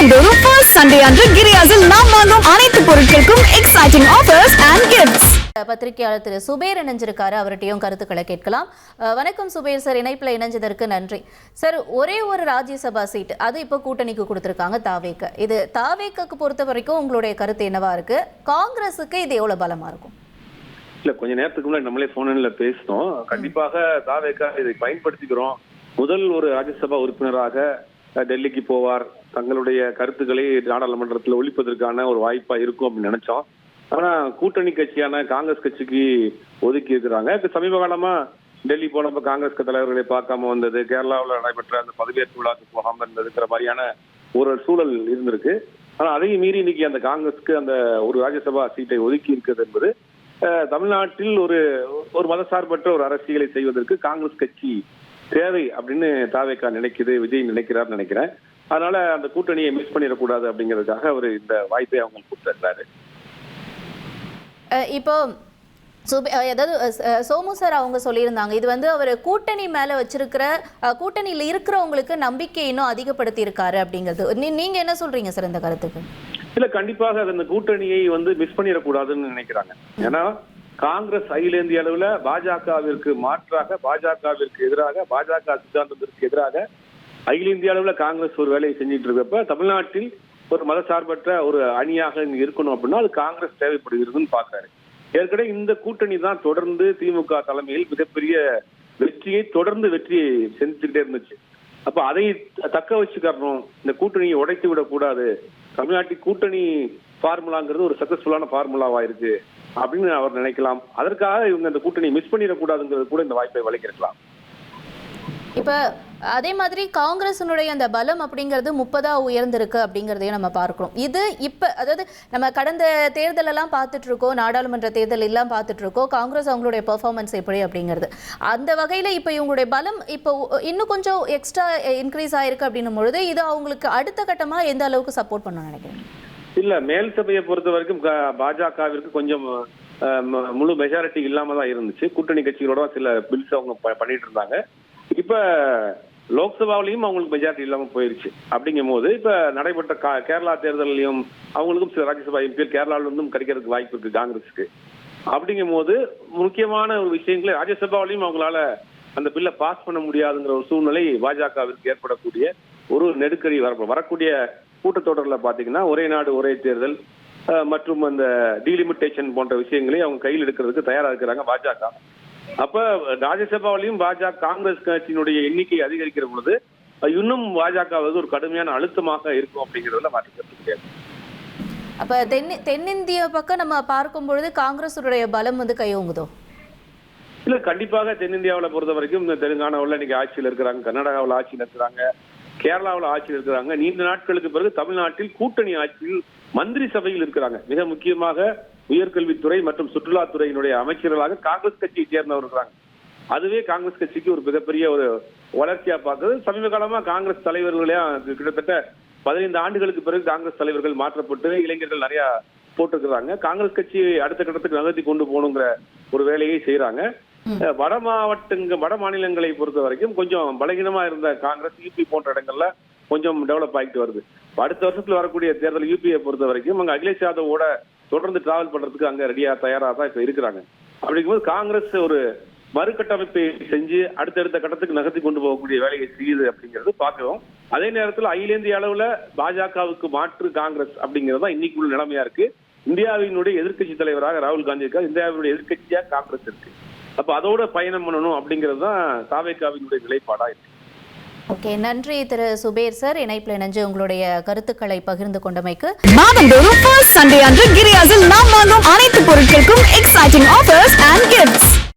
மாதந்தோறும் first Sunday அன்று கிரியாஸில் நாம் வாங்கும் அனைத்து பொருட்களுக்கும் எக்ஸைட்டிங் ஆஃபர்ஸ் அண்ட் கிஃப்ட்ஸ். பத்திரிகையாளர் திரு சுபேர் இணைஞ்சிருக்காரு, அவர்கிட்டையும் கருத்துக்களை கேட்கலாம். வணக்கம் சுபேர் சார், இணைப்பில் இணைஞ்சதற்கு நன்றி சார். ஒரே ஒரு ராஜ்யசபா சீட் அது இப்போ கூட்டணிக்கு கொடுத்துருக்காங்க தாவேக. இது தாவேக்கு பொறுத்த வரைக்கும் உங்களுடைய கருத்து என்னவா இருக்கு? காங்கிரஸுக்கு இது எவ்வளவு பலமா இருக்கும்? இல்ல, கொஞ்ச நேரத்துக்கு முன்னாடி நம்மளே போன்ல பேசினோம். கண்டிப்பாக தாவேக இதை பயன்படுத்திக்கிறோம். முதல் ஒரு ராஜ்யசபா உறுப்பினராக டெல்லிக்கு போவார், தங்களுடைய கருத்துக்களை நாடாளுமன்றத்தில் ஒழிப்பதற்கான ஒரு வாய்ப்பா இருக்கும் அப்படின்னு நினைச்சோம். ஆனா கூட்டணி கட்சியான காங்கிரஸ் கட்சிக்கு ஒதுக்கி இருக்கிறாங்க. சமீப காலமா டெல்லி போனப்ப காங்கிரஸ் தலைவர்களை பார்க்காம வந்தது, கேரளாவில் நடைபெற்ற அந்த பதவியேற்பு விழாக்கு போகாம இருந்ததுங்கிற மாதிரியான ஒரு சூழல் இருந்திருக்கு. ஆனா அதையும் மீறி இன்னைக்கு அந்த காங்கிரஸ்க்கு அந்த ஒரு ராஜ்யசபா சீட்டை ஒதுக்கி இருக்கிறது என்பது தமிழ்நாட்டில் ஒரு மதசார்பற்ற ஒரு அரசியலை செய்வதற்கு காங்கிரஸ் கட்சி தேவை அப்படின்னு தாவேகா நினைக்குது, விஜய் நினைக்கிறார் நினைக்கிறேன். அதனால அந்த கூட்டணியை மிஸ் பண்ணிடக்கூடாது அப்படிங்கிறதுக்காக அவர் இந்த வாய்ப்பை அவங்க கொடுத்திருக்காரு. இப்போ சோமு சார் அவங்க சொல்லியிருந்தாங்க, இது அவர் கூட்டணி மேல வச்சிருக்கிற கூட்டணியில் இருக்கிறவங்களுக்கு நம்பிக்கை இன்னும் அதிகப்படுத்தி இருக்காரு அப்படிங்கிறது. நீங்க என்ன சொல்றீங்க சார் இந்த கருத்துக்கு? இல்ல, கண்டிப்பாக அந்த கூட்டணியை மிஸ் பண்ணிடக்கூடாதுன்னு நினைக்கிறாங்க. ஏன்னா காங்கிரஸ் அகில இந்திய அளவுல பாஜகவிற்கு மாற்றாக, பாஜகவிற்கு எதிராக, பாஜக சித்தாந்தத்திற்கு எதிராக அகில இந்திய அளவுல காங்கிரஸ் ஒரு வேலையை செஞ்சிட்டு இருக்கப்ப தமிழ்நாட்டில் ஒரு மதசார்பற்ற ஒரு அணியாக இருக்கணும் அப்படின்னா அது காங்கிரஸ் தேவைப்படுகிறதுன்னு பாக்குறாரு. ஏற்கனவே இந்த கூட்டணி தான் தொடர்ந்து திமுக தலைமையில் மிகப்பெரிய வெற்றியை செஞ்சுக்கிட்டே இருந்துச்சு. அப்ப அதை தக்க வச்சுக்கணும், இந்த கூட்டணியை உடைத்து விடக்கூடாது. தமிழ்நாட்டில் கூட்டணி ஃபார்முலாங்கிறது ஒரு சக்சஸ்ஃபுல்லான ஃபார்முலாவா இருக்கு அப்படின்னு அவர் நினைக்கலாம். அதற்காக இவங்க இந்த கூட்டணி மிஸ் பண்ணிடக்கூடாதுங்கிறது கூட இந்த வாய்ப்பை வழங்கிருக்கலாம். இப்ப அதே மாதிரி காங்கிரஸினுடைய அந்த பலம் அப்படிங்கிறது 30 உயர்ந்திருக்கு அப்படிங்கிறதையும் நம்ம பார்க்கிறோம். இது இப்ப அதாவது நம்ம கடந்த தேர்தல் எல்லாம் பார்த்துட்டு இருக்கோம், நாடாளுமன்ற தேர்தல் எல்லாம் பார்த்துட்டு இருக்கோம், காங்கிரஸ் அவங்களுடைய பெர்ஃபார்மன்ஸ் எப்படி அப்படிங்கிறது. அந்த வகையில இப்ப இவங்களுடைய பலம் இப்போ இன்னும் கொஞ்சம் எக்ஸ்ட்ரா இன்க்ரீஸ் ஆயிருக்கு அப்படின்னும் பொழுது இது அவங்களுக்கு அடுத்த கட்டமா எந்த அளவுக்கு சப்போர்ட் பண்ண நினைக்கிறேன்? இல்ல, மேல் சபையை பொறுத்த வரைக்கும் பாஜகவிற்கு கொஞ்சம் முழு மெஜாரிட்டி இல்லாம தான் இருந்துச்சு. கூட்டணி கட்சிகளோட சில பில்ஸ் அவங்க பண்ணிட்டு இருந்தாங்க. இப்ப லோக்சபாவிலையும் அவங்களுக்கு மெஜாரிட்டி இல்லாம போயிருச்சு. அப்படிங்கும் போது இப்ப நடைபெற்ற கேரளா தேர்தலையும் அவங்களுக்கும் சில ராஜ்யசபா எம்பிகள் கேரளாவில இருந்தும் கிடைக்கிறதுக்கு வாய்ப்பு இருக்கு காங்கிரஸுக்கு. அப்படிங்கும் போது முக்கியமான ஒரு விஷயங்களை ராஜ்யசபாவிலையும் அவங்களால அந்த பில்லை பாஸ் பண்ண முடியாதுங்கிற ஒரு சூழ்நிலை பாஜகவிற்கு ஏற்படக்கூடிய ஒரு நெருக்கடி வரக்கூடிய கூட்டத்தொடரில் பாத்தீங்கன்னா ஒரே நாடு ஒரே தேர்தல் மற்றும் அந்த டீலிமிட்டேஷன் போன்ற விஷயங்களை அவங்க கையில் எடுக்கிறதுக்கு தயாரா இருக்கிறாங்க பாஜக. அப்ப ராஜ்யசபாவிலையும் காங்கிரஸ் கட்சியினுடைய எண்ணிக்கை அதிகரிக்கிற பொழுது இன்னும் பாஜக ஒரு கடுமையான அழுத்தமாக இருக்கும் அப்படிங்கிறதுல மாற்றிக்கிறது கிடையாது. அப்ப தென்னிந்திய பக்கம் நம்ம பார்க்கும் பொழுது காங்கிரஸுடைய பலம் கையோங்குதோ? இல்ல, கண்டிப்பாக தென்னிந்தியாவில் பொறுத்த வரைக்கும் தெலுங்கானாவில் இன்னைக்கு ஆட்சியில் இருக்கிறாங்க, கர்நாடகாவில் ஆட்சியில் இருக்கிறாங்க, கேரளாவில் ஆட்சியில் இருக்கிறாங்க. நீண்ட நாட்களுக்கு பிறகு தமிழ்நாட்டில் கூட்டணி ஆட்சியில் மந்திரி சபையில் இருக்கிறாங்க. மிக முக்கியமாக உயர்கல்வித்துறை மற்றும் சுற்றுலாத்துறையினுடைய அமைச்சர்களாக காங்கிரஸ் கட்சியை சேர்ந்தவர் இருக்கிறாங்க. அதுவே காங்கிரஸ் கட்சிக்கு ஒரு மிகப்பெரிய ஒரு வளர்ச்சியா பார்த்தது. சமீப காலமா காங்கிரஸ் தலைவர்களே கிட்டத்தட்ட 15 ஆண்டுகளுக்கு பிறகு காங்கிரஸ் தலைவர்கள் மாற்றப்பட்டு இளைஞர்கள் நிறைய போட்டிருக்கிறாங்க. காங்கிரஸ் கட்சி அடுத்த கட்டத்துக்கு நகர்த்தி கொண்டு போகணுங்கிற ஒரு வேலையை செய்யறாங்க. வட மாநிலங்களை பொறுத்த வரைக்கும் கொஞ்சம் பலகீனமா இருந்த காங்கிரஸ் யூபி போன்ற இடங்கள்ல கொஞ்சம் டெவலப் ஆகிட்டு வருது. அடுத்த வருஷத்துல வரக்கூடிய தேர்தல் யூபியை பொறுத்த வரைக்கும் அங்க அகிலேஷ் யாதவோட தொடர்ந்து டிராவல் பண்றதுக்கு அங்க தயாரா தான் இப்ப இருக்கிறாங்க. அப்படிங்கும்போது காங்கிரஸ் ஒரு மறுகட்டமைப்பை செஞ்சு அடுத்தடுத்த கட்டத்துக்கு நகர்த்தி கொண்டு போகக்கூடிய வேலையை செய்யுது அப்படிங்கிறது பார்க்கிறோம். அதே நேரத்தில் அகில இந்திய அளவுல பாஜகவுக்கு மாற்று காங்கிரஸ் அப்படிங்கிறது தான் இன்னைக்கு உள்ள நிலைமையா இருக்கு. இந்தியாவினுடைய எதிர்கட்சி தலைவராக ராகுல் காந்தி இருக்கா, இந்தியாவினுடைய எதிர்கட்சியா காங்கிரஸ் இருக்கு. அப்ப அதோட பயணம் பண்ணணும் அப்படிங்கிறது தான் தாவேகாவினுடைய நிலைப்பாடா இருக்கு. ஓகே, நன்றி திரு சுபேர் சார், இணைப்பில் இணைஞ்சு உங்களுடைய கருத்துக்களை பகிர்ந்து கொண்டமைக்கு. மாதந்தோறும் ஃபர்ஸ்ட் சண்டே அன்று கிரியாஸில் நாம் வாங்கும் அனைத்து பொருட்களுக்கும் எக்ஸைட்டிங் ஆஃபர்ஸ் அண்ட் கிஃப்ட்ஸ்.